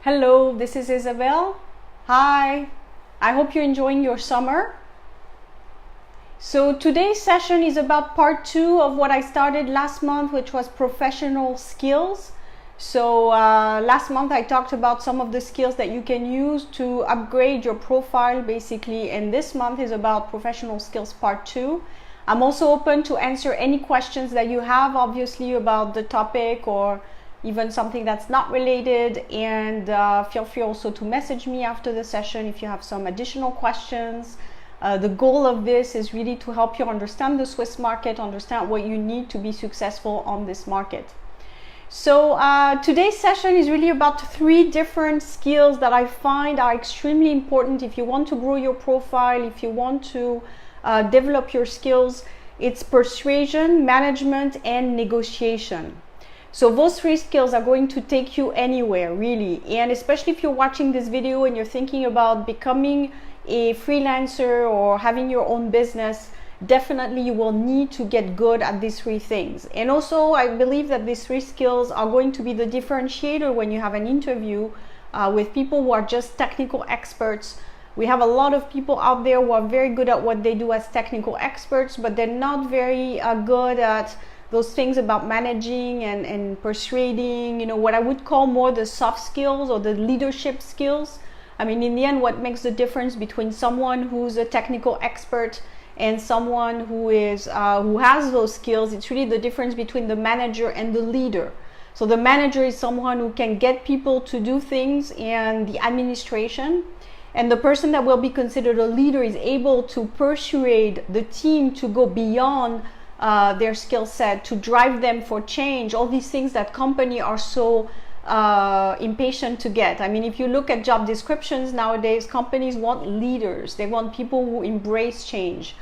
Hello, this is Isabel. Hi, I hope you're enjoying your summer. So today's session is about part 2 of what I started last month, which was professional skills. So last month I talked about some of the skills that you can use to upgrade your profile basically, and this month is about professional skills part 2. I'm also open to answer any questions that you have, obviously, about the topic or even something that's not related, and feel free also to message me after the session if you have some additional questions. The goal of this is really to help you understand the Swiss market, understand what you need to be successful on this market. So today's session is really about 3 different skills that I find are extremely important if you want to grow your profile, if you want to develop your skills. It's persuasion, management, and negotiation. So those 3 skills are going to take you anywhere, really. And especially if you're watching this video and you're thinking about becoming a freelancer or having your own business, definitely you will need to get good at these 3 things. And also, I believe that these 3 skills are going to be the differentiator when you have an interview with people who are just technical experts. We have a lot of people out there who are very good at what they do as technical experts, but they're not very good at those things about managing and persuading, what I would call more the soft skills or the leadership skills. I mean, in the end, what makes the difference between someone who's a technical expert and someone who has those skills, it's really the difference between the manager and the leader. So the manager is someone who can get people to do things and the administration. And the person that will be considered a leader is able to persuade the team to go beyond their skill set, to drive them for change, all these things that companies are so impatient to get. I mean, if you look at job descriptions nowadays, companies want leaders. They want people who embrace change,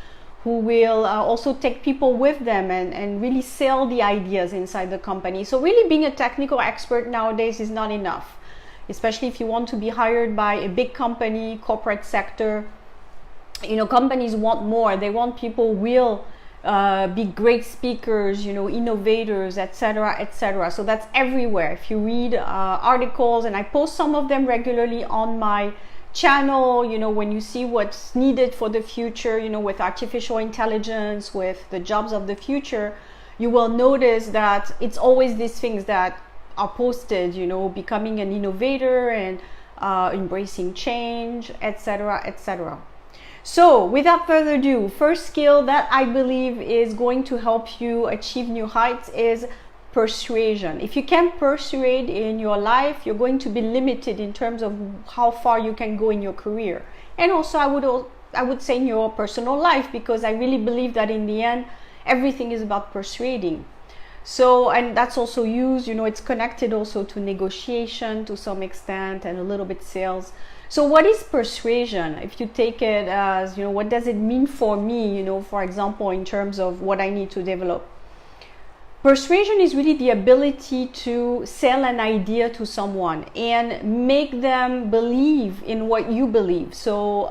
who will also take people with them and really sell the ideas inside the company. So really being a technical expert nowadays is not enough, especially if you want to be hired by a big company, corporate sector. Companies want more. They want people who will be great speakers, innovators, etc., etc. So that's everywhere. If you read articles, and I post some of them regularly on my channel, when you see what's needed for the future, with artificial intelligence, with the jobs of the future, you will notice that it's always these things that are posted, becoming an innovator and embracing change, etc., etc. So without further ado, first skill that I believe is going to help you achieve new heights is persuasion. If you can't persuade in your life, you're going to be limited in terms of how far you can go in your career. And also I would say in your personal life, because I really believe that in the end, everything is about persuading. So, and that's also used, it's connected also to negotiation to some extent and a little bit sales. So what is persuasion? If you take it as, what does it mean for me, for example, in terms of what I need to develop? Persuasion is really the ability to sell an idea to someone and make them believe in what you believe. So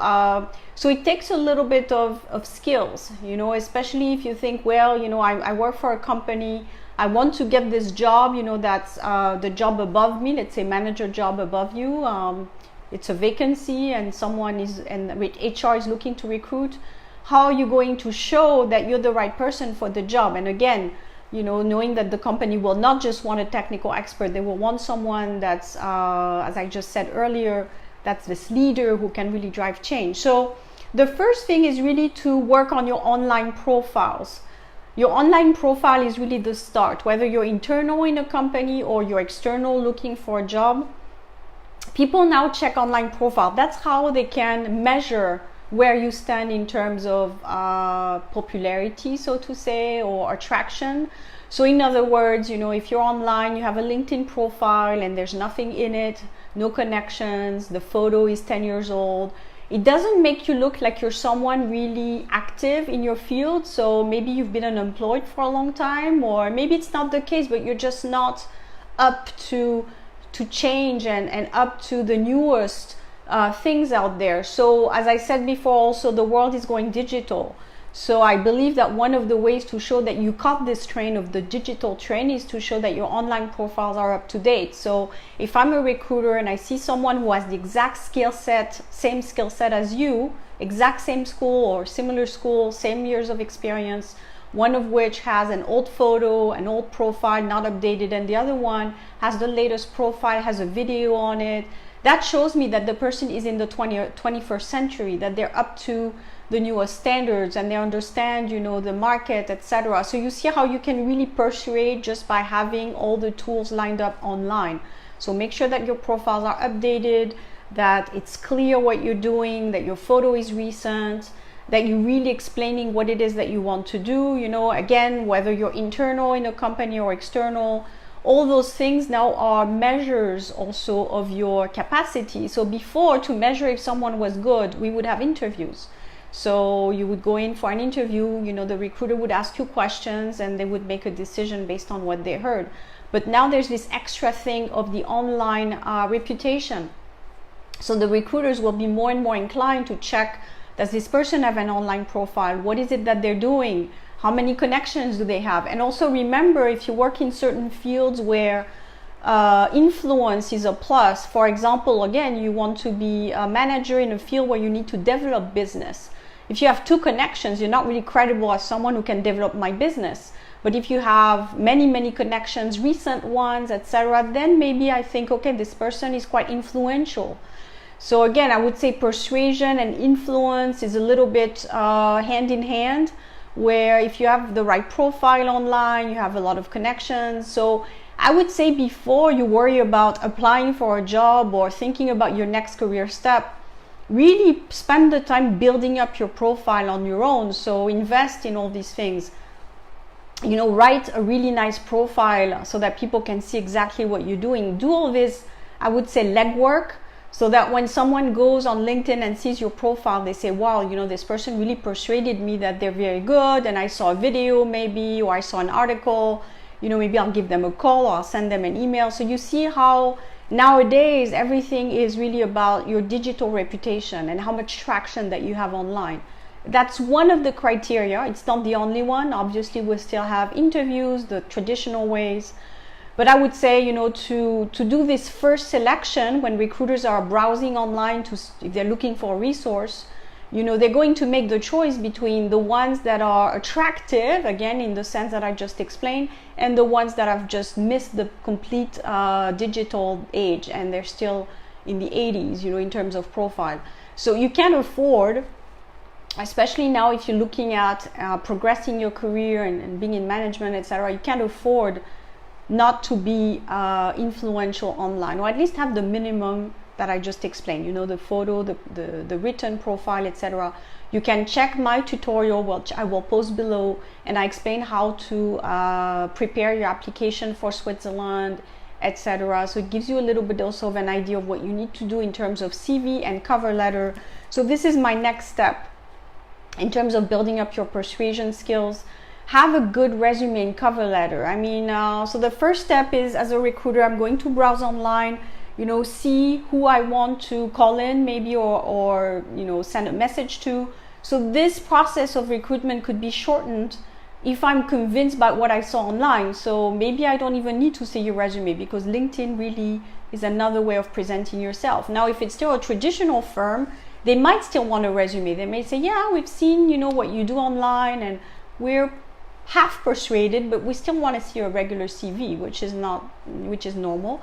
it takes a little bit of skills, especially if you think, well, I work for a company, I want to get this job, that's the job above me, let's say manager job above you. It's a vacancy and HR is looking to recruit. How are you going to show that you're the right person for the job? And again, knowing that the company will not just want a technical expert, they will want someone that's, as I just said earlier, that's this leader who can really drive change. So the first thing is really to work on your online profiles. Your online profile is really the start, whether you're internal in a company or you're external looking for a job. People now check online profile. That's how they can measure where you stand in terms of popularity, so to say, or attraction. So in other words, if you're online, you have a LinkedIn profile and there's nothing in it, no connections, the photo is 10 years old, it doesn't make you look like you're someone really active in your field. So maybe you've been unemployed for a long time, or maybe it's not the case, but you're just not up to change and up to the newest things out there. So as I said before, also the world is going digital. So I believe that one of the ways to show that you caught this train of the digital train is to show that your online profiles are up to date. So if I'm a recruiter and I see someone who has the exact skill set, same skill set as you, exact same school or similar school, same years of experience, one of which has an old photo, an old profile, not updated, and the other one has the latest profile, has a video on it, that shows me that the person is in the 21st century, that they're up to the newest standards and they understand, you know, the market, etc. So you see how you can really persuade just by having all the tools lined up online. So make sure that your profiles are updated, that it's clear what you're doing, that your photo is recent, that you're really explaining what it is that you want to do. You know, again, whether you're internal in a company or external, all those things now are measures also of your capacity. So before, to measure if someone was good, we would have interviews. So you would go in for an interview, you know, the recruiter would ask you questions and they would make a decision based on what they heard. But now there's this extra thing of the online reputation. So the recruiters will be more and more inclined to check, does this person have an online profile? What is it that they're doing? How many connections do they have? And also remember, if you work in certain fields where influence is a plus, for example, again, you want to be a manager in a field where you need to develop business. If you have 2 connections, you're not really credible as someone who can develop my business. But if you have many connections, recent ones, etc., then maybe I think, okay, this person is quite influential. So again, I would say persuasion and influence is a little bit hand in hand, where if you have the right profile online, you have a lot of connections. So I would say before you worry about applying for a job or thinking about your next career step, really spend the time building up your profile on your own. So invest in all these things. You know, write a really nice profile so that people can see exactly what you're doing. Do all this, I would say, legwork, so that when someone goes on LinkedIn and sees your profile, they say, wow, you know, this person really persuaded me that they're very good, and I saw a video maybe, or I saw an article, you know, maybe I'll give them a call or I'll send them an email. So you see how nowadays everything is really about your digital reputation and how much traction that you have online. That's one of the criteria. It's not the only one. Obviously, we still have interviews, the traditional ways. But I would say, you know, to do this first selection when recruiters are browsing online, if they're looking for a resource, you know, they're going to make the choice between the ones that are attractive, again, in the sense that I just explained, and the ones that have just missed the complete digital age and they're still in the 80s, you know, in terms of profile. So you can't afford, especially now if you're looking at progressing your career and being in management, etc., you can't afford not to be influential online, or at least have the minimum that I just explained, you know, the photo, the written profile, etc. You can check my tutorial, which I will post below, and I explain how to prepare your application for Switzerland, etc. So it gives you a little bit also of an idea of what you need to do in terms of CV and cover letter. So this is my next step in terms of building up your persuasion skills. Have a good resume and cover letter. I mean, so the first step is, as a recruiter, I'm going to browse online, you know, see who I want to call in maybe, or you know, send a message to. So this process of recruitment could be shortened if I'm convinced by what I saw online. So maybe I don't even need to see your resume, because LinkedIn really is another way of presenting yourself. Now, if it's still a traditional firm, they might still want a resume. They may say, yeah, we've seen, you know, what you do online, and we're half persuaded, but we still want to see a regular CV, which is normal.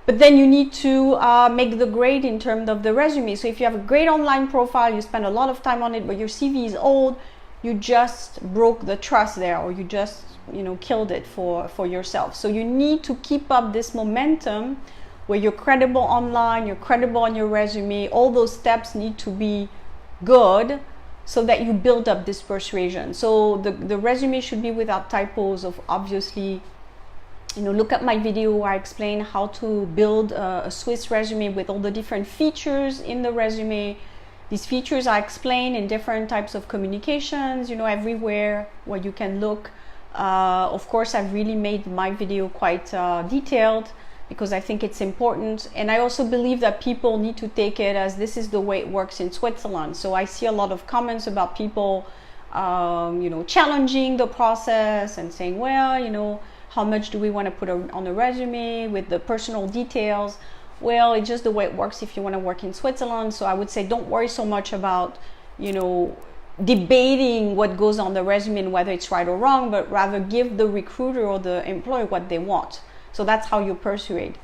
But then you need to make the grade in terms of the resume. So if you have a great online profile, you spend a lot of time on it, but your CV is old, you just broke the trust there, or you just, you know, killed it for yourself. So you need to keep up this momentum where you're credible online, you're credible on your resume. All those steps need to be good, so that you build up this persuasion. So the resume should be without typos. Of obviously, you know, look at my video where I explain how to build a Swiss resume with all the different features in the resume. These features I explain in different types of communications, you know, everywhere where you can look. Of course, I've really made my video quite detailed, because I think it's important. And I also believe that people need to take it as this is the way it works in Switzerland. So I see a lot of comments about people challenging the process and saying, well, how much do we want to put on the resume with the personal details? Well, it's just the way it works if you want to work in Switzerland. So I would say don't worry so much about, debating what goes on the resume and whether it's right or wrong, but rather give the recruiter or the employer what they want. So that's how you persuade,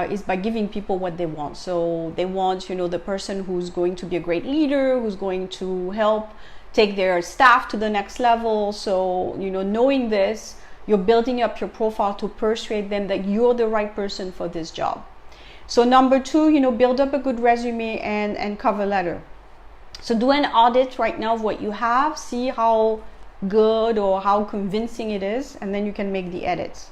is by giving people what they want. So they want, the person who's going to be a great leader, who's going to help take their staff to the next level. So, knowing this, you're building up your profile to persuade them that you're the right person for this job. So number 2, build up a good resume and cover letter. So do an audit right now of what you have, see how good or how convincing it is, and then you can make the edits.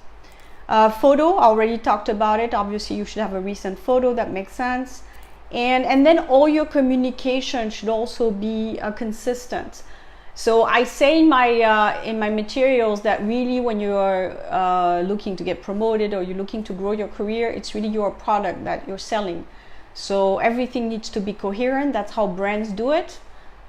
Photo, I already talked about it. Obviously, you should have a recent photo, that makes sense. And then all your communication should also be consistent. So I say in my materials that really when you're looking to get promoted or you're looking to grow your career, it's really your product that you're selling. So everything needs to be coherent. That's how brands do it.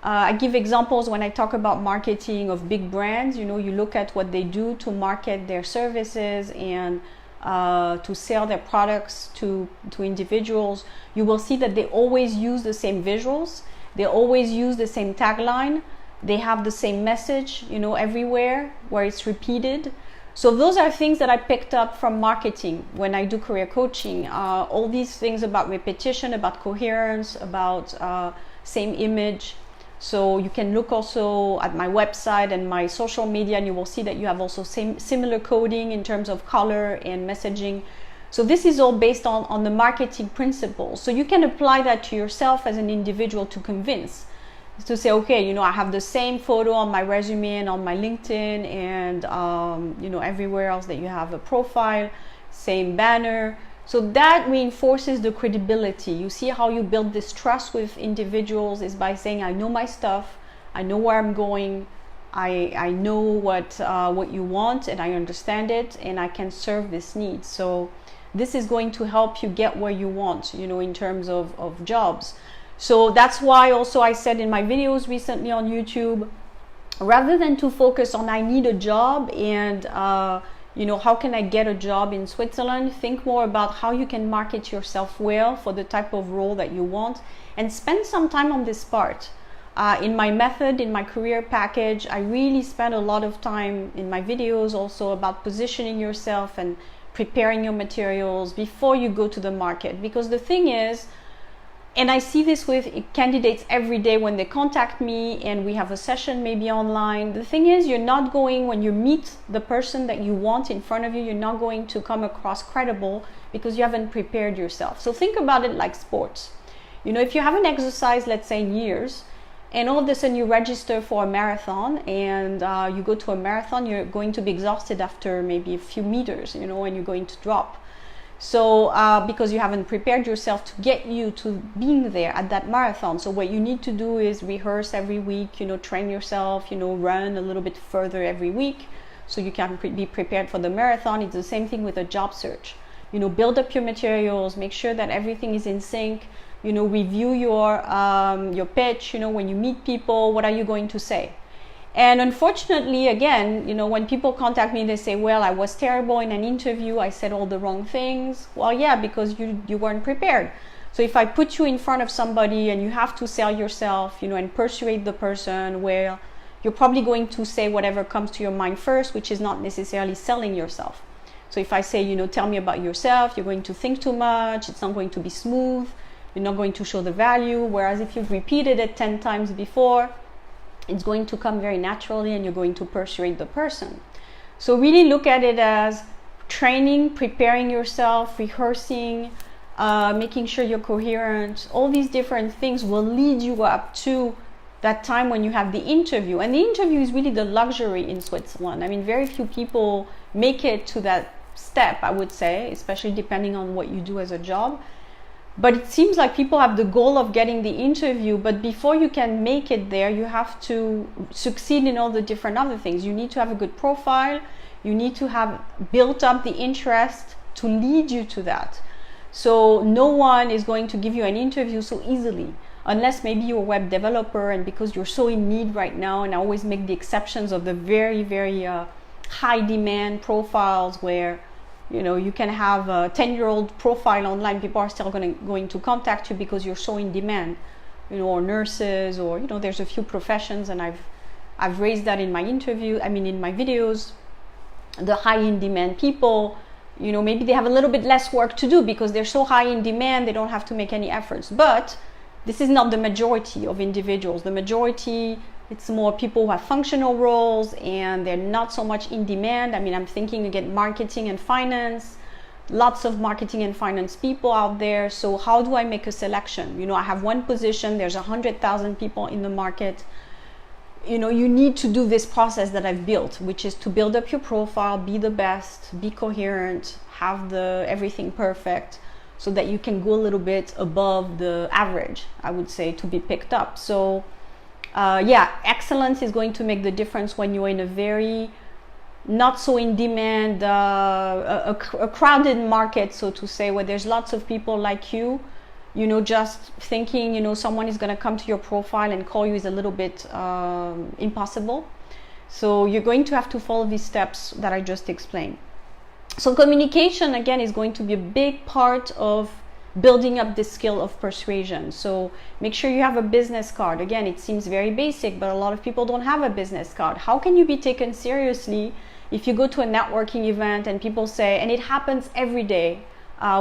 I give examples when I talk about marketing of big brands. You look at what they do to market their services and to sell their products to individuals. You will see that they always use the same visuals. They always use the same tagline. They have the same message, everywhere where it's repeated. So those are things that I picked up from marketing when I do career coaching. All these things about repetition, about coherence, about same image. So you can look also at my website and my social media, and you will see that you have also similar coding in terms of color and messaging. So this is all based on the marketing principles. So you can apply that to yourself as an individual to convince. To say, okay, I have the same photo on my resume and on my LinkedIn and, everywhere else that you have a profile, same banner. So that reinforces the credibility. You see how you build this trust with individuals is by saying, I know my stuff, I know where I'm going, I know what you want and I understand it and I can serve this need. So this is going to help you get where you want, in terms of jobs. So that's why also I said in my videos recently on YouTube, rather than to focus on I need a job and how can I get a job in Switzerland, think more about how you can market yourself well for the type of role that you want and spend some time on this part. In my method, in my career package, I really spend a lot of time in my videos also about positioning yourself and preparing your materials before you go to the market. Because the thing is, and I see this with candidates every day when they contact me and we have a session maybe online. The thing is, you're not going, when you meet the person that you want in front of you, you're not going to come across credible because you haven't prepared yourself. So think about it like sports. If you haven't exercised, let's say in years, and all of a sudden you register for a marathon and you go to a marathon, you're going to be exhausted after maybe a few meters, and you're going to drop. So because you haven't prepared yourself to get you to being there at that marathon. So what you need to do is rehearse every week, train yourself, run a little bit further every week so you can be prepared for the marathon. It's the same thing with a job search. Build up your materials, make sure that everything is in sync, review your pitch, when you meet people, what are you going to say? And unfortunately, again, when people contact me, they say, well, I was terrible in an interview. I said all the wrong things. Well, yeah, because you weren't prepared. So if I put you in front of somebody and you have to sell yourself, and persuade the person, well, you're probably going to say whatever comes to your mind first, which is not necessarily selling yourself. So if I say, tell me about yourself, you're going to think too much. It's not going to be smooth. You're not going to show the value. Whereas if you've repeated it 10 times before, it's going to come very naturally and you're going to persuade the person. So really look at it as training, preparing yourself, rehearsing, making sure you're coherent. All these different things will lead you up to that time when you have the interview. And the interview is really the luxury in Switzerland. I mean, very few people make it to that step, I would say, especially depending on what you do as a job. But it seems like people have the goal of getting the interview, but before you can make it there, you have to succeed in all the different other things. You need to have a good profile. You need to have built up the interest to lead you to that. So no one is going to give you an interview so easily. unless maybe you're a web developer, and because you're so in need right now, and I always make the exceptions of the very, very high demand profiles where, you know, you can have a 10-year-old profile online, people are still going to contact you because you're so in demand, you know, or nurses, or, you know, there's a few professions, and I've raised that in my in my videos. The high in demand people, you know, maybe they have a little bit less work to do because they're so high in demand, they don't have to make any efforts. But this is not the majority of individuals. The majority, it's more people who have functional roles and they're not so much in demand. I mean, I'm thinking again, marketing and finance, lots of marketing and finance people out there. So how do I make a selection? You know, I have one position, there's 100,000 people in the market. You know, you need to do this process that I've built, which is to build up your profile, be the best, be coherent, have everything perfect, so that you can go a little bit above the average, I would say, to be picked up. So yeah, excellence is going to make the difference when you're in a very not so in demand, a crowded market, so to say, where there's lots of people like you. You know, just thinking, you know, someone is going to come to your profile and call you is a little bit impossible. So you're going to have to follow these steps that I just explained. So communication, again, is going to be a big part of building up the skill of persuasion. So make sure you have a business card. Again, it seems very basic, but a lot of people don't have a business card. How can you be taken seriously if you go to a networking event and people say, and it happens every day,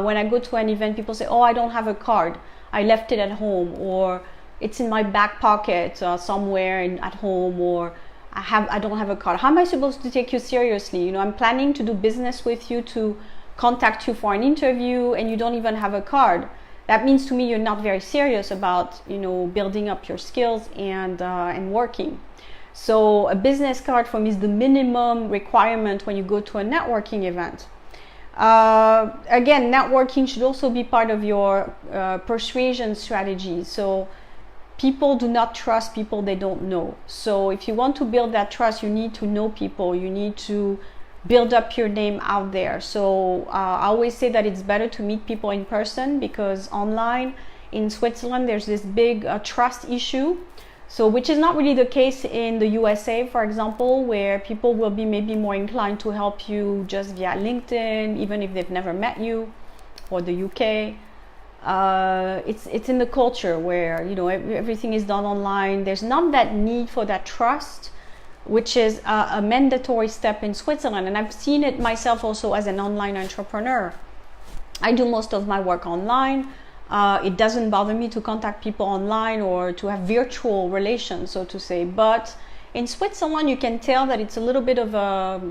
when I go to an event, people say, oh, I don't have a card, I left it at home, or it's in my back pocket somewhere at home, or I don't have a card. How am I supposed to take you seriously? You know, I'm planning to do business with you, to contact you for an interview, and you don't even have a card. That means to me you're not very serious about, you know, building up your skills and working. So a business card for me is the minimum requirement when you go to a networking event. Again, networking should also be part of your persuasion strategy. So people do not trust people they don't know. So if you want to build that trust, you need to know people. You need to build up your name out there. So I always say that it's better to meet people in person, because online in Switzerland there's this big trust issue. So which is not really the case in the USA, for example, where people will be maybe more inclined to help you just via LinkedIn, even if they've never met you, or the UK. It's in the culture where, you know, everything is done online. There's not that need for that trust, which is a mandatory step in Switzerland. And I've seen it myself also as an online entrepreneur. I do most of my work online. It doesn't bother me to contact people online or to have virtual relations, so to say. But in Switzerland, you can tell that it's a little bit of a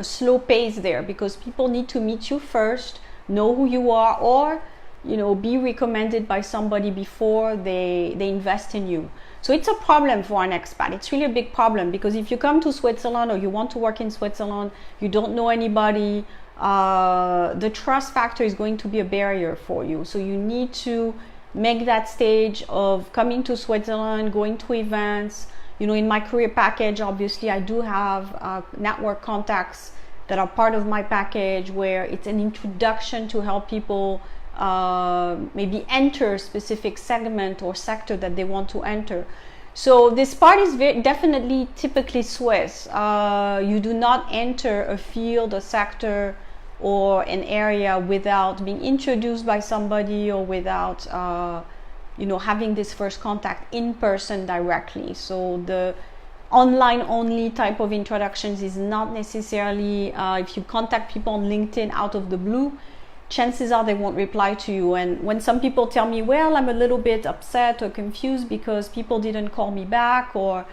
slow pace there, because people need to meet you first, know who you are, or, you know, be recommended by somebody before they invest in you. So it's a problem for an expat. It's really a big problem, because if you come to Switzerland or you want to work in Switzerland, you don't know anybody, the trust factor is going to be a barrier for you. So you need to make that stage of coming to Switzerland, going to events. You know, in my career package, obviously I do have network contacts that are part of my package, where it's an introduction to help people maybe enter a specific segment or sector that they want to enter. So this part is definitely typically Swiss. You do not enter a field, a sector, or an area without being introduced by somebody, or without you know, having this first contact in person directly. So the online only type of introductions is not necessarily, if you contact people on LinkedIn out of the blue, chances are they won't reply to you. And when some people tell me, well, I'm a little bit upset or confused because people didn't call me back, or,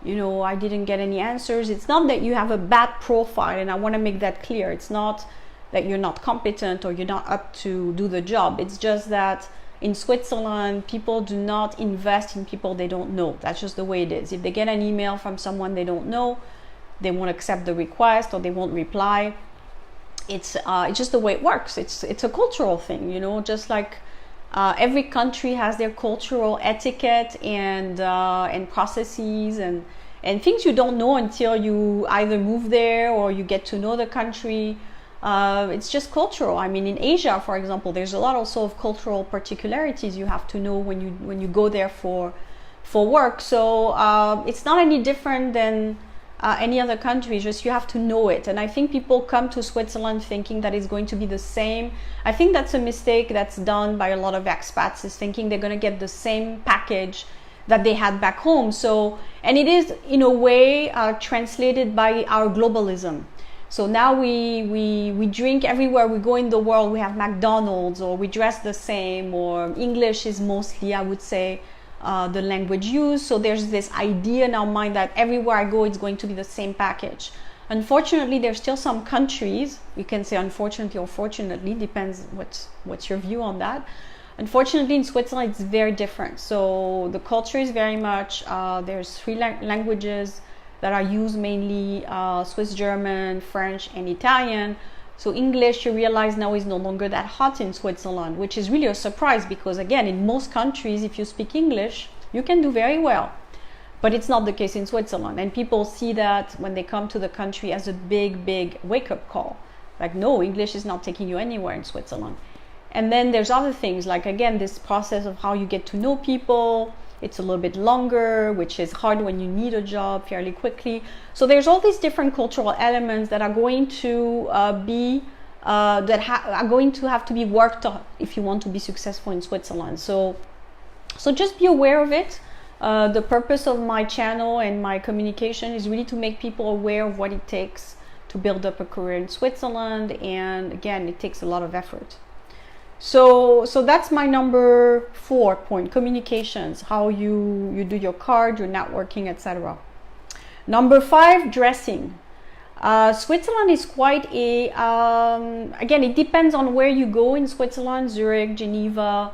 you know, I didn't get any answers, it's not that you have a bad profile, and I want to make that clear. It's not that you're not competent or you're not up to do the job. It's just that in Switzerland, people do not invest in people they don't know. That's just the way it is. If they get an email from someone they don't know, they won't accept the request, or they won't reply. It's just the way it works. It's a cultural thing, you know, just like every country has their cultural etiquette and processes and things you don't know until you either move there or you get to know the country. It's just cultural. I mean, in Asia, for example, there's a lot also of cultural particularities you have to know when you go there for work. So it's not any different than any other country, just you have to know it. And I think people come to Switzerland thinking that it's going to be the same. I think that's a mistake that's done by a lot of expats, is thinking they're going to get the same package that they had back home. So, and it is in a way translated by our globalism. So now we drink everywhere we go in the world. We have McDonald's, or we dress the same, or English is mostly, I would say, the language used. So there's this idea in our mind that everywhere I go, it's going to be the same package. Unfortunately, there's still some countries, you can say unfortunately or fortunately, depends what's your view on that. Unfortunately, in Switzerland, it's very different. So the culture is very much, there's three languages that are used mainly, Swiss German, French, and Italian. So English, you realize now, is no longer that hot in Switzerland, which is really a surprise, because again, in most countries, if you speak English, you can do very well. But it's not the case in Switzerland. And people see that when they come to the country as a big, big wake-up call. Like, no, English is not taking you anywhere in Switzerland. And then there's other things, like, again, this process of how you get to know people. It's a little bit longer, which is hard when you need a job fairly quickly. So there's all these different cultural elements that are going to are going to have to be worked on if you want to be successful in Switzerland. So just be aware of it. The purpose of my channel and my communication is really to make people aware of what it takes to build up a career in Switzerland. And again, it takes a lot of effort. So that's my number 4 point, communications, how you do your card, your networking, etc. Number 5, dressing. Switzerland is quite a, again, it depends on where you go in Switzerland, Zurich, Geneva.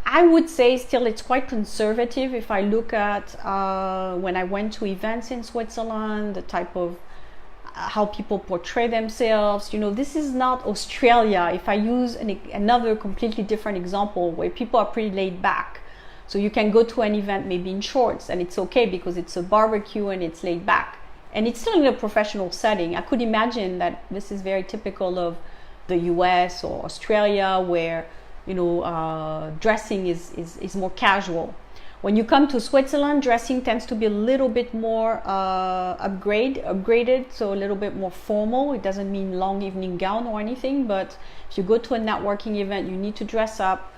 I would say still it's quite conservative. If I look at when I went to events in Switzerland, the type of how people portray themselves, this is not Australia. If I use another completely different example where people are pretty laid back, so you can go to an event maybe in shorts and it's okay because it's a barbecue and it's laid back, and it's still in a professional setting. I could imagine that this is very typical of the US or Australia, where dressing is more casual. When you come to Switzerland, dressing tends to be a little bit more upgraded, so a little bit more formal. It doesn't mean long evening gown or anything, but if you go to a networking event, you need to dress up.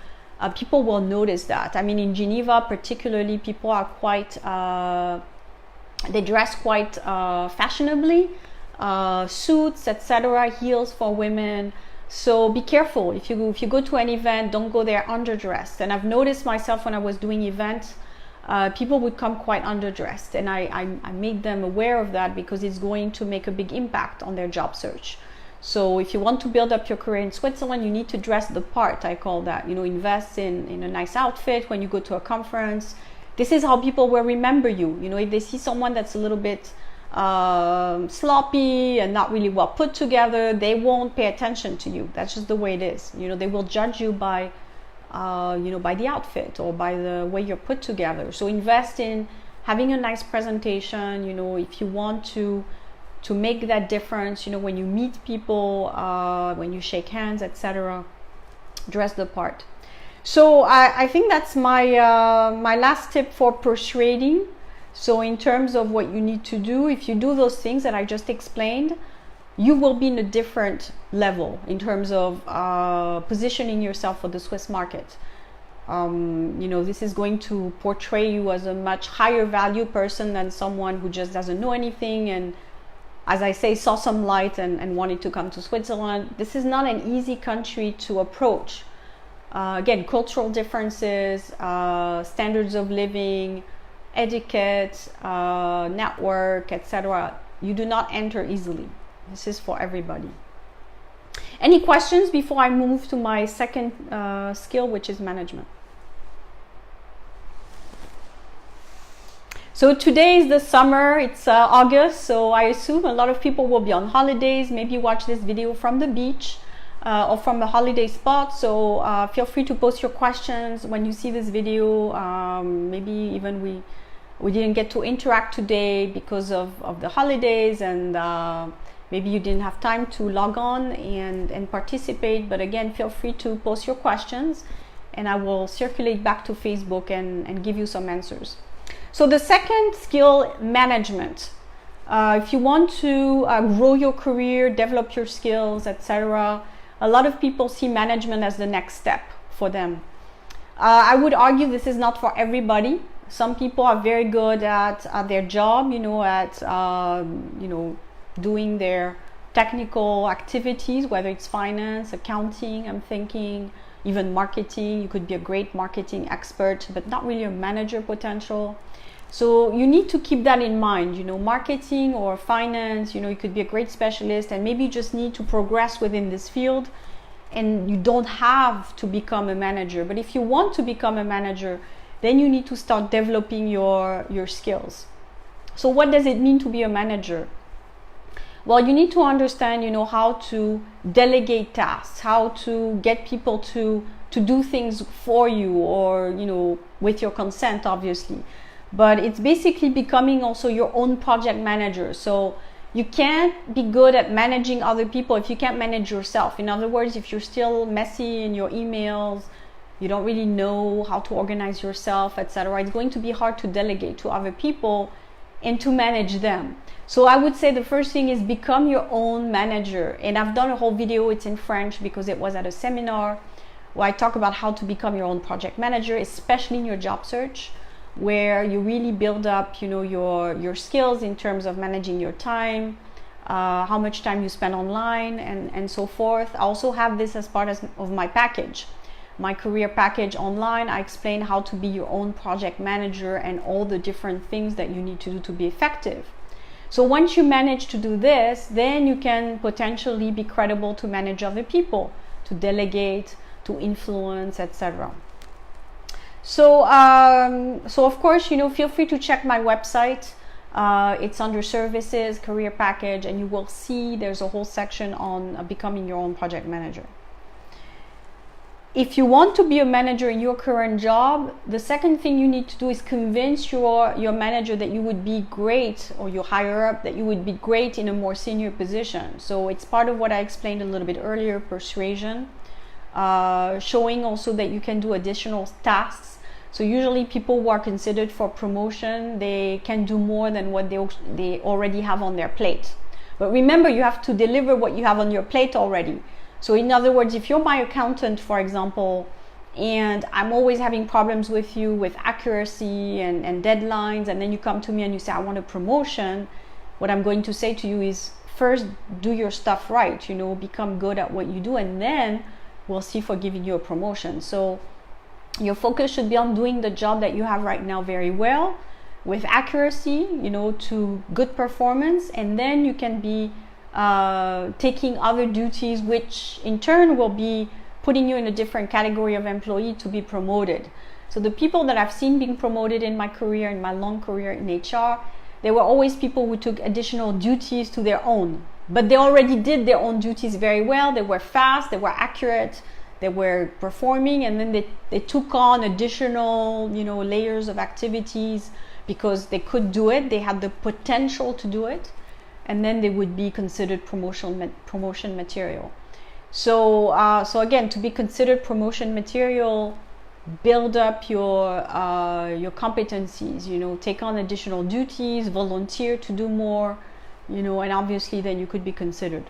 People will notice that. I mean, in Geneva particularly, people are quite, they dress quite fashionably, suits, etc., heels for women. So be careful. If you go to an event, don't go there underdressed. And I've noticed myself when I was doing events, people would come quite underdressed, and I made them aware of that because it's going to make a big impact on their job search. So if you want to build up your career in Switzerland, you need to dress the part. I call that, invest in a nice outfit when you go to a conference. This is how people will remember you. If they see someone that's a little bit sloppy and not really well put together, they won't pay attention to you. That's just the way it is. They will judge you by by the outfit or by the way you're put together. So invest in having a nice presentation. If you want to make that difference, when you meet people, when you shake hands, etc., dress the part. So I think that's my last tip for persuading. So in terms of what you need to do, if you do those things that I just explained, you will be in a different level in terms of positioning yourself for the Swiss market. This is going to portray you as a much higher value person than someone who just doesn't know anything and, as I say, saw some light and wanted to come to Switzerland. This is not an easy country to approach. Again, cultural differences, standards of living, etiquette, network, etc. You do not enter easily. This is for everybody. Any questions before I move to my second skill, which is management? So today is the summer, it's August, so I assume a lot of people will be on holidays, maybe watch this video from the beach or from a holiday spot. So feel free to post your questions when you see this video. Maybe even we didn't get to interact today because of the holidays, and maybe you didn't have time to log on and participate, but again, feel free to post your questions and I will circulate back to Facebook and give you some answers. So the second skill, management. If you want to grow your career, develop your skills, etc., a lot of people see management as the next step for them. I would argue this is not for everybody. Some people are very good at their job, doing their technical activities, whether it's finance, accounting, I'm thinking, even marketing. You could be a great marketing expert, but not really a manager potential. So you need to keep that in mind, marketing or finance, you could be a great specialist and maybe you just need to progress within this field and you don't have to become a manager. But if you want to become a manager, then you need to start developing your skills. So what does it mean to be a manager? Well, you need to understand, how to delegate tasks, how to get people to do things for you or, with your consent, obviously. But it's basically becoming also your own project manager. So you can't be good at managing other people if you can't manage yourself. In other words, if you're still messy in your emails, you don't really know how to organize yourself, etc., it's going to be hard to delegate to other people and to manage them. So I would say the first thing is become your own manager. And I've done a whole video, it's in French because it was at a seminar where I talk about how to become your own project manager, especially in your job search, where you really build up, your skills in terms of managing your time, how much time you spend online, and so forth. I also have this as part of my package, my career package online. I explain how to be your own project manager and all the different things that you need to do to be effective. So once you manage to do this, then you can potentially be credible to manage other people, to delegate, to influence, etc. So of course, feel free to check my website. It's under services, career package, and you will see there's a whole section on becoming your own project manager. If you want to be a manager in your current job, the second thing you need to do is convince your manager that you would be great, or your higher up, that you would be great in a more senior position. So it's part of what I explained a little bit earlier, persuasion, showing also that you can do additional tasks. So usually people who are considered for promotion, they can do more than what they already have on their plate. But remember, you have to deliver what you have on your plate already. So in other words, if you're my accountant, for example, and I'm always having problems with you with accuracy and deadlines, and then you come to me and you say, I want a promotion, what I'm going to say to you is, first, do your stuff right, become good at what you do, and then we'll see for giving you a promotion. So your focus should be on doing the job that you have right now very well, with accuracy, to good performance, and then you can be taking other duties, which in turn will be putting you in a different category of employee to be promoted. So the people that I've seen being promoted in my career, in my long career in HR, they were always people who took additional duties to their own, but they already did their own duties very well. They were fast, they were accurate, they were performing, and then they took on additional, layers of activities because they could do it, they had the potential to do it, and then they would be considered promotion material. So again, to be considered promotion material, build up your competencies, take on additional duties, volunteer to do more, and obviously then you could be considered.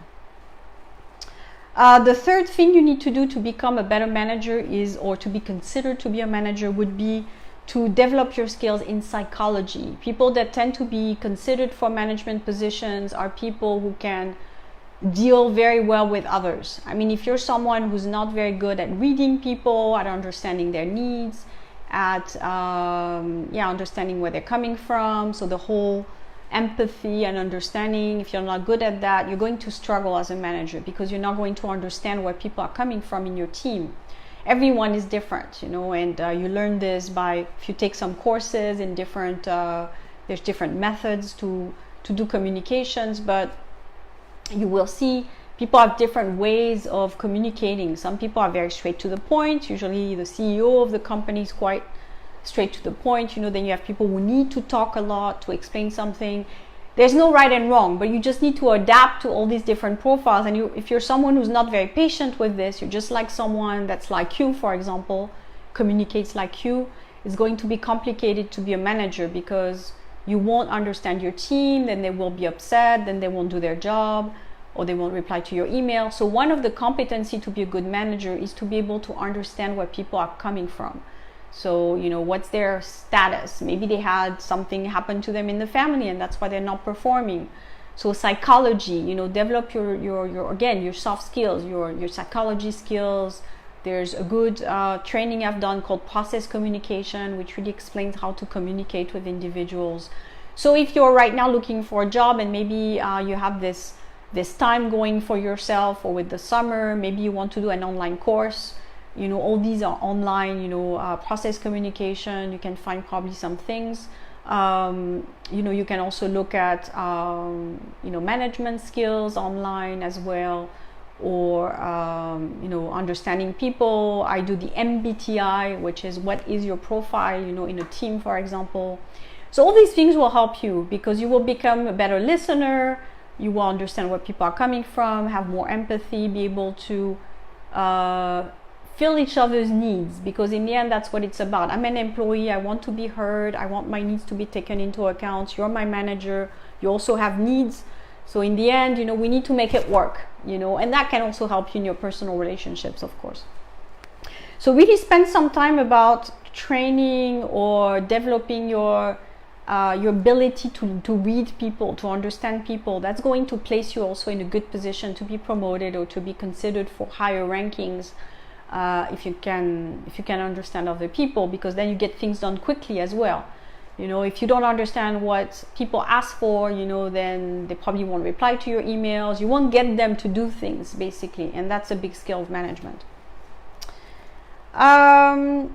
The third thing you need to do to become a better manager or to be considered to be a manager, would be to develop your skills in psychology. People that tend to be considered for management positions are people who can deal very well with others. I mean, if you're someone who's not very good at reading people, at understanding their needs, at understanding where they're coming from, so the whole empathy and understanding, if you're not good at that, you're going to struggle as a manager, because you're not going to understand where people are coming from in your team. Everyone is different, and you learn this if you take some courses in different, there's different methods to do communications, but you will see people have different ways of communicating. Some people are very straight to the point. Usually the CEO of the company is quite straight to the point. Then you have people who need to talk a lot to explain something. there's no right and wrong, but you just need to adapt to all these different profiles. And if you're someone who's not very patient with this, you're just like someone that's like you, for example, communicates like you, it's going to be complicated to be a manager, because you won't understand your team, then they will be upset, then they won't do their job, or they won't reply to your email. So one of the competency to be a good manager is to be able to understand where people are coming from. So, what's their status? Maybe they had something happen to them in the family and that's why they're not performing. So psychology, develop your soft skills, your psychology skills. There's a good training I've done called process communication, which really explains how to communicate with individuals. So if you're right now looking for a job and maybe you have this time going for yourself, or with the summer, maybe you want to do an online course, all these are online, process communication, you can find probably some things. You can also look at, management skills online as well, or, understanding people. I do the MBTI, which is what is your profile, in a team, for example. So all these things will help you, because you will become a better listener, you will understand where people are coming from, have more empathy, be able to, fill each other's needs, because in the end that's what it's about. I'm an employee, I want to be heard, I want my needs to be taken into account. You're my manager, you also have needs. So in the end, we need to make it work, and that can also help you in your personal relationships, of course. So really spend some time about training or developing your ability to read people, to understand people. That's going to place you also in a good position to be promoted or to be considered for higher rankings. If you can understand other people, because then you get things done quickly as well. If you don't understand what people ask for, then they probably won't reply to your emails. You won't get them to do things, basically, and that's a big skill of management. The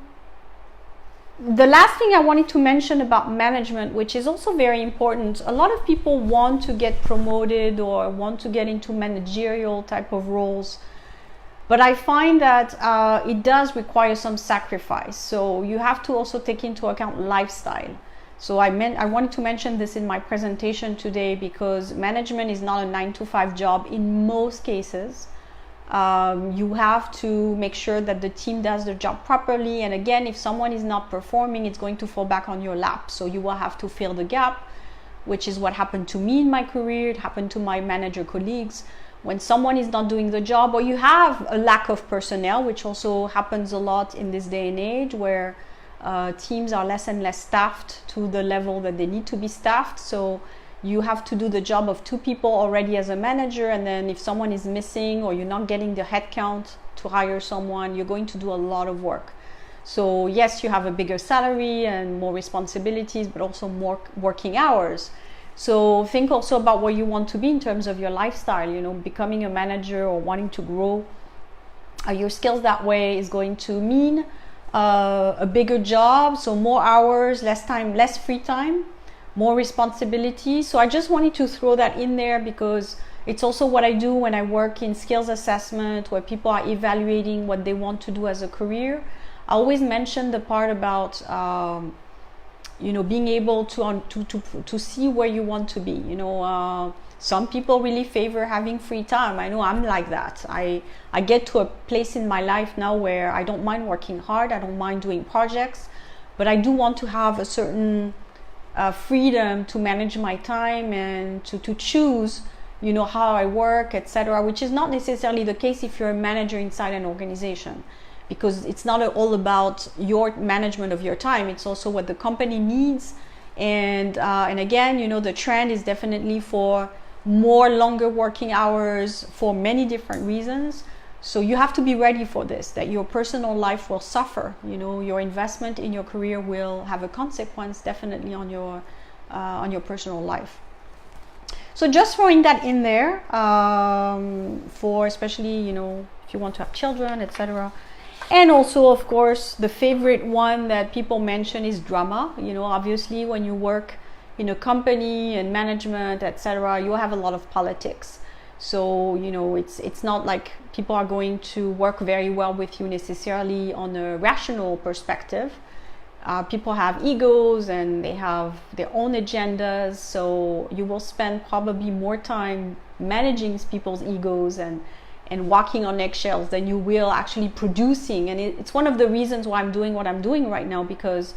last thing I wanted to mention about management, which is also very important, a lot of people want to get promoted or want to get into managerial type of roles. But I find that it does require some sacrifice. So you have to also take into account lifestyle. So I wanted to mention this in my presentation today, because management is not a 9-to-5 job in most cases. You have to make sure that the team does their job properly. And again, if someone is not performing, it's going to fall back on your lap. So you will have to fill the gap, which is what happened to me in my career. It happened to my manager colleagues. When someone is not doing the job, or you have a lack of personnel, which also happens a lot in this day and age, where teams are less and less staffed to the level that they need to be staffed. So you have to do the job of 2 people already as a manager, and then if someone is missing or you're not getting the headcount to hire someone, you're going to do a lot of work. So yes, you have a bigger salary and more responsibilities, but also more working hours. So think also about where you want to be in terms of your lifestyle. Becoming a manager or wanting to grow your skills that way is going to mean a bigger job, so more hours, less time, less free time, more responsibility. So I just wanted to throw that in there, because it's also what I do when I work in skills assessment, where people are evaluating what they want to do as a career. I always mention the part about being able to see where you want to be. Some people really favor having free time. I know I'm like that. I get to a place in my life now where I don't mind working hard, I don't mind doing projects, but I do want to have a certain freedom to manage my time and to choose, how I work, etc., which is not necessarily the case if you're a manager inside an organization. Because it's not all about your management of your time, it's also what the company needs. And again, the trend is definitely for more longer working hours for many different reasons. So you have to be ready for this, that your personal life will suffer. Your investment in your career will have a consequence definitely on your personal life. So just throwing that in there, for especially, if you want to have children, etc. And also, of course, the favorite one that people mention is drama. Obviously, when you work in a company and management, etc., you have a lot of politics. So, it's not like people are going to work very well with you necessarily on a rational perspective. People have egos and they have their own agendas, so you will spend probably more time managing people's egos and walking on eggshells than you will actually producing. And it's one of the reasons why I'm doing what I'm doing right now, because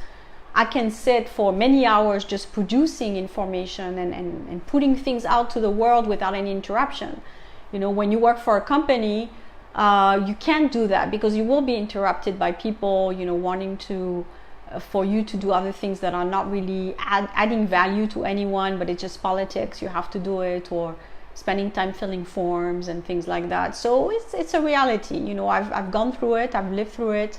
I can sit for many hours just producing information and putting things out to the world without any interruption. You know, when you work for a company, you can't do that because you will be interrupted by people, you know, wanting to for you to do other things that are not really adding value to anyone, but it's just politics, you have to do it, or spending time filling forms and things like that. So it's a reality, you know. I've gone through it, I've lived through it,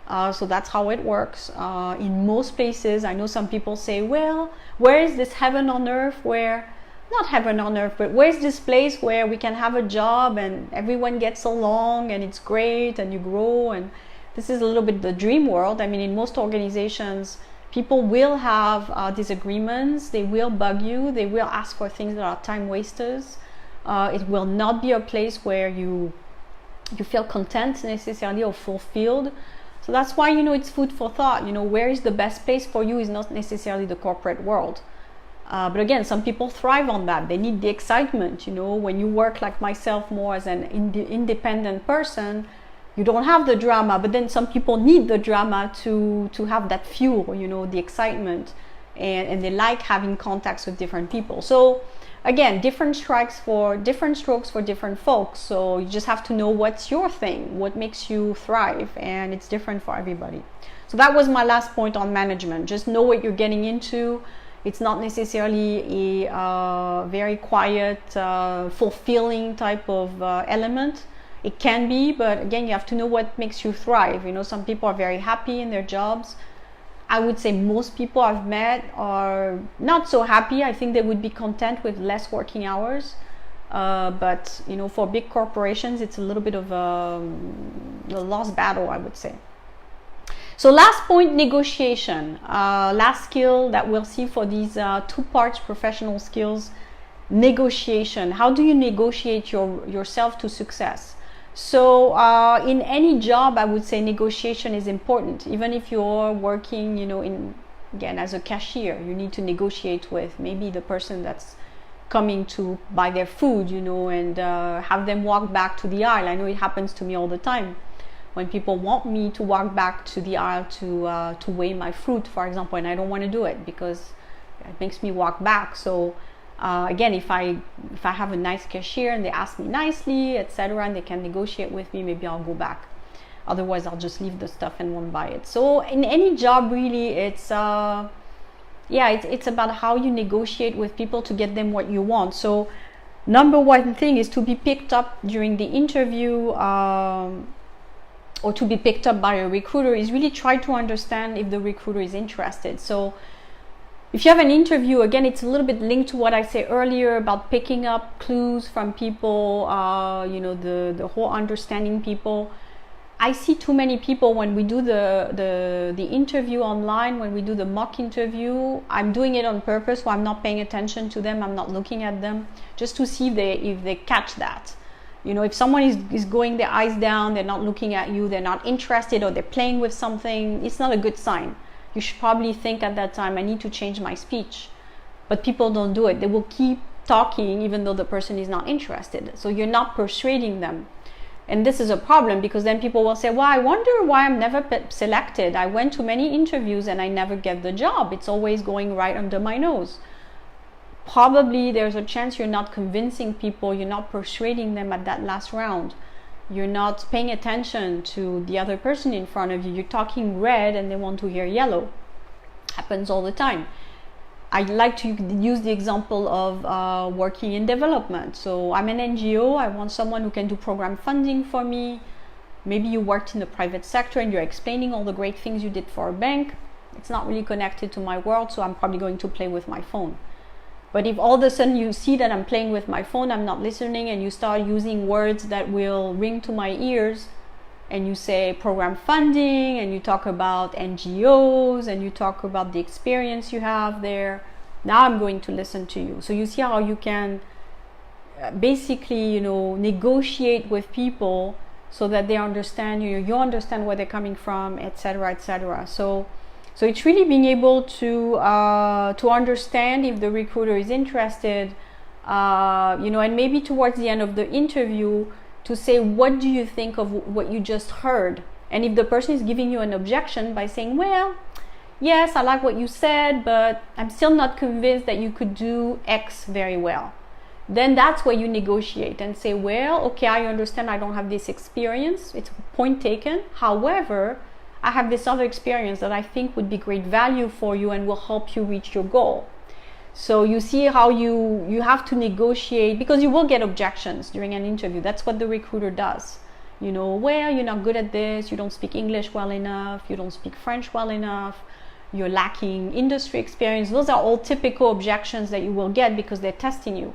so that's how it works in most places. I know some people say, well, where is this heaven on earth, where not heaven on earth, but where's this place where we can have a job and everyone gets along and it's great and you grow? And this is a little bit the dream world. I mean, in most organizations, people will have disagreements, they will bug you, they will ask for things that are time wasters. It will not be a place where you feel content necessarily or fulfilled. So that's why, you know, it's food for thought. You know, where is the best place for you is not necessarily the corporate world. But again, some people thrive on that. They need the excitement. You know, when you work like myself more as an independent person, you don't have the drama, but then some people need the drama to have that fuel, you know, the excitement, and they like having contacts with different people. So again, different strokes for different folks. So you just have to know what's your thing, what makes you thrive, and it's different for everybody. So that was my last point on management. Just know what you're getting into. It's not necessarily a very quiet, fulfilling type of element. It can be, but again, you have to know what makes you thrive. You know, some people are very happy in their jobs. I would say most people I've met are not so happy. I think they would be content with less working hours. But, you know, for big corporations, it's a little bit of a lost battle, I would say. So last point, negotiation. Last skill that we'll see for these 2 parts, professional skills, negotiation. How do you negotiate yourself to success? So in any job, I would say negotiation is important. Even if you're working, you know, again, as a cashier, you need to negotiate with maybe the person that's coming to buy their food, you know, and have them walk back to the aisle. I know it happens to me all the time. When people want me to walk back to the aisle to weigh my fruit, for example, and I don't want to do it because it makes me walk back. So again, if I have a nice cashier and they ask me nicely, etc., and they can negotiate with me, maybe I'll go back. Otherwise, I'll just leave the stuff and won't buy it. So in any job, really, it's about how you negotiate with people to get them what you want. So number one thing is to be picked up during the interview, or to be picked up by a recruiter, is really try to understand if the recruiter is interested. So if you have an interview, again, it's a little bit linked to what I said earlier about picking up clues from people, you know, the whole understanding people. I see too many people when we do the interview online, when we do the mock interview, I'm doing it on purpose, so I'm not paying attention to them, I'm not looking at them, just to see if they catch that. You know, if someone is going their eyes down, they're not looking at you, they're not interested, or they're playing with something, it's not a good sign. You should probably think at that time, I need to change my speech. But people don't do it. They will keep talking even though the person is not interested. So you're not persuading them. And this is a problem, because then people will say, well, I wonder why I'm never selected. I went to many interviews and I never get the job. It's always going right under my nose. Probably there's a chance you're not convincing people, you're not persuading them at that last round. You're not paying attention to the other person in front of you. You're talking red and they want to hear yellow. Happens all the time. I like to use the example of working in development. So I'm an NGO, I want someone who can do program funding for me. Maybe you worked in the private sector and you're explaining all the great things you did for a bank. It's not really connected to my world, so I'm probably going to play with my phone. But if all of a sudden you see that I'm playing with my phone, I'm not listening, and you start using words that will ring to my ears, and you say program funding, and you talk about NGOs, and you talk about the experience you have there, now I'm going to listen to you. So you see how you can basically, you know, negotiate with people so that they understand you, you understand where they're coming from, etc., etc. So So it's really being able to understand if the recruiter is interested, and maybe towards the end of the interview to say, what do you think of what you just heard? And if the person is giving you an objection by saying, well, yes, I like what you said, but I'm still not convinced that you could do X very well, then that's where you negotiate and say, well, okay, I understand I don't have this experience. It's point taken. However, I have this other experience that I think would be great value for you and will help you reach your goal. So you see how you have to negotiate, because you will get objections during an interview. That's what the recruiter does. Well, you're not good at this, you don't speak English well enough, you don't speak French well enough, you're lacking industry experience. Those are all typical objections that you will get because they're testing you.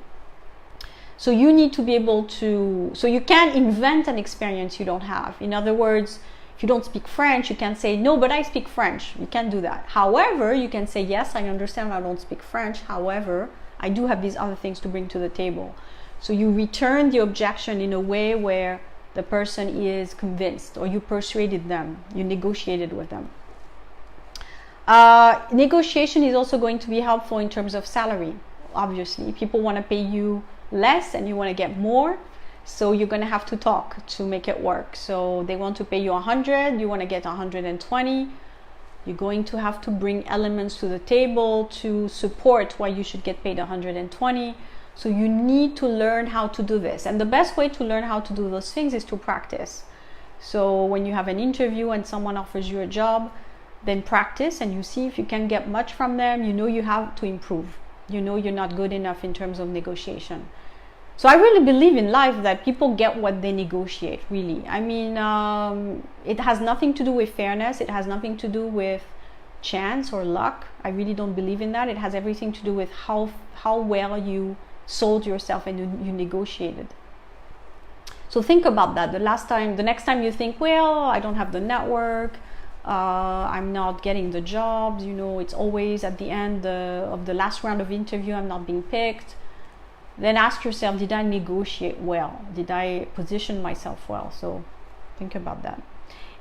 So you need to be able to, so you can't invent an experience you don't have. In other words, if you don't speak French, you can't say, no, but I speak French. You can't do that. However, you can say, yes, I understand I don't speak French. However, I do have these other things to bring to the table. So you return the objection in a way where the person is convinced, or you persuaded them, you negotiated with them. Negotiation is also going to be helpful in terms of salary. Obviously, people want to pay you less and you want to get more, so you're going to have to talk to make it work. So they want to pay you 100, you want to get 120. You're going to have to bring elements to the table to support why you should get paid 120. So you need to learn how to do this, and the best way to learn how to do those things is to practice. So when you have an interview and someone offers you a job, then practice and you see if you can get much from them. You have to improve. You're not good enough in terms of negotiation. So I really believe in life that people get what they negotiate, really. I mean, it has nothing to do with fairness. It has nothing to do with chance or luck. I really don't believe in that. It has everything to do with how well you sold yourself and you negotiated. So think about that. The next time you think, well, I don't have the network, I'm not getting the jobs, it's always at the end of the last round of interview, I'm not being picked. Then ask yourself, did I negotiate well? Did I position myself well? So think about that.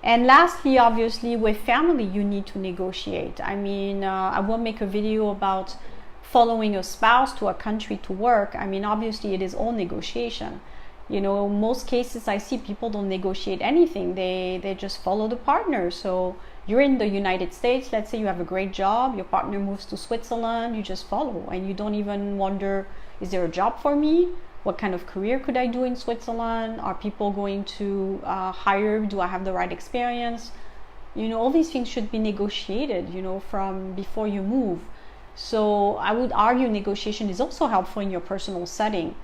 And lastly, obviously, with family, you need to negotiate. I mean, I will make a video about following a spouse to a country to work. I mean, obviously, it is all negotiation. Most cases I see people don't negotiate anything. They just follow the partner. So you're in the United States, let's say you have a great job, your partner moves to Switzerland, you just follow and you don't even wonder, is there a job for me? What kind of career could I do in Switzerland? Are people going to hire? Do I have the right experience? All these things should be negotiated, from before you move. So I would argue negotiation is also helpful in your personal setting.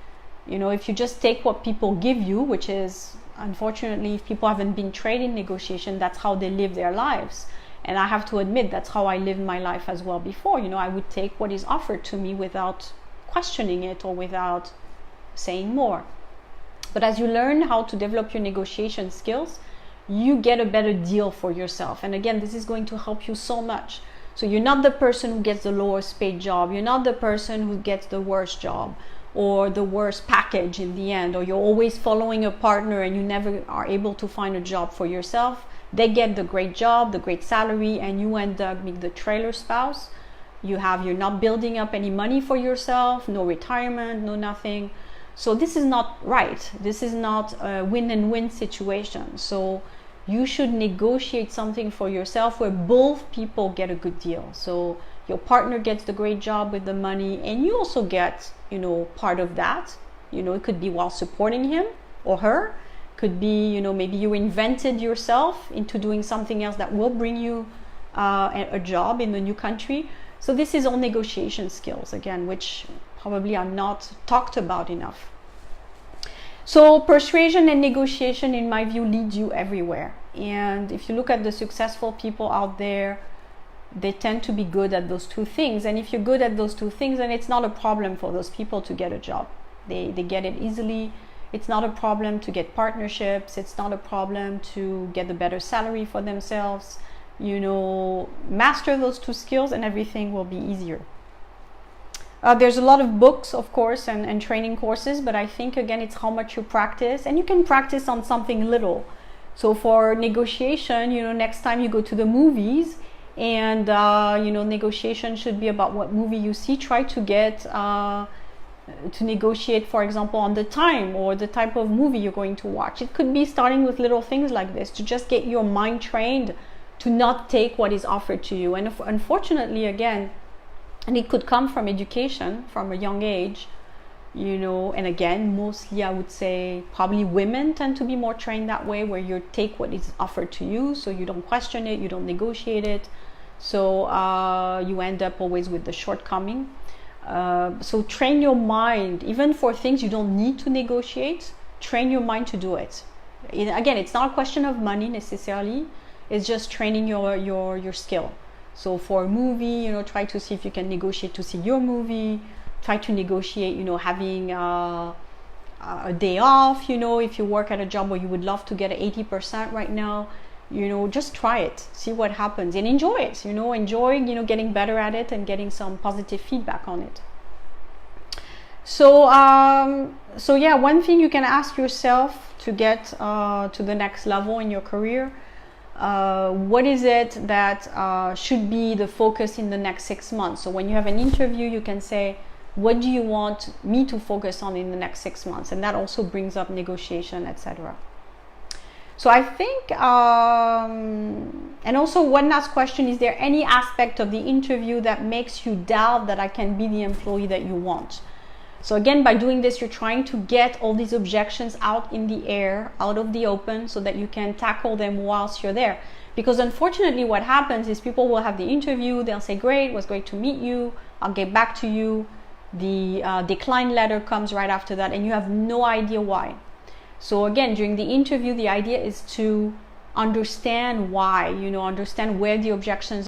If you just take what people give you, which is, unfortunately, if people haven't been trained in negotiation, that's how they live their lives. And I have to admit, that's how I lived my life as well before. I would take what is offered to me without questioning it or without saying more. But as you learn how to develop your negotiation skills, you get a better deal for yourself. And again, this is going to help you so much. So you're not the person who gets the lowest paid job. You're not the person who gets the worst job or the worst package in the end, or you're always following a partner and you never are able to find a job for yourself. They get the great job, the great salary, and you end up being the trailer spouse. You're not building up any money for yourself, no retirement, no nothing. So this is not right. This is not a win and win situation. So you should negotiate something for yourself where both people get a good deal. So your partner gets the great job with the money, and you also get, part of that. It could be while supporting him or her. Could be, maybe you invented yourself into doing something else that will bring you a job in the new country. So this is all negotiation skills, again, which probably are not talked about enough. So persuasion and negotiation, in my view, lead you everywhere. And if you look at the successful people out there, they tend to be good at those two things. And if you're good at those two things, then it's not a problem for those people to get a job. They get it easily. It's not a problem to get partnerships. It's not a problem to get a better salary for themselves. Master those two skills and everything will be easier. There's a lot of books, of course, and training courses, but I think, again, it's how much you practice, and you can practice on something little. So for negotiation, next time you go to the movies, And negotiation should be about what movie you see. Try to get to negotiate, for example, on the time or the type of movie you're going to watch. It could be starting with little things like this to just get your mind trained to not take what is offered to you. And unfortunately, again, and it could come from education from a young age, and again, mostly I would say probably women tend to be more trained that way, where you take what is offered to you, so you don't question it, you don't negotiate it, so you end up always with the shortcoming. So train your mind, even for things you don't need to negotiate, train your mind to do it. Again, it's not a question of money necessarily, it's just training your skill. So for a movie, try to see if you can negotiate to see your movie. Try to negotiate, having a day off, if you work at a job where you would love to get 80% right now, just try it, see what happens, and enjoy it, enjoy, getting better at it and getting some positive feedback on it. So, yeah, one thing you can ask yourself to get to the next level in your career, what is it that should be the focus in the next 6 months? So when you have an interview, you can say, what do you want me to focus on in the next 6 months? And that also brings up negotiation, etc. So I think, and also one last question, is there any aspect of the interview that makes you doubt that I can be the employee that you want? So again, by doing this, you're trying to get all these objections out in the air, out of the open, so that you can tackle them whilst you're there. Because unfortunately, what happens is people will have the interview, they'll say, great, it was great to meet you, I'll get back to you. The decline letter comes right after that, and you have no idea why. So again, during the interview, the idea is to understand why, understand where the objections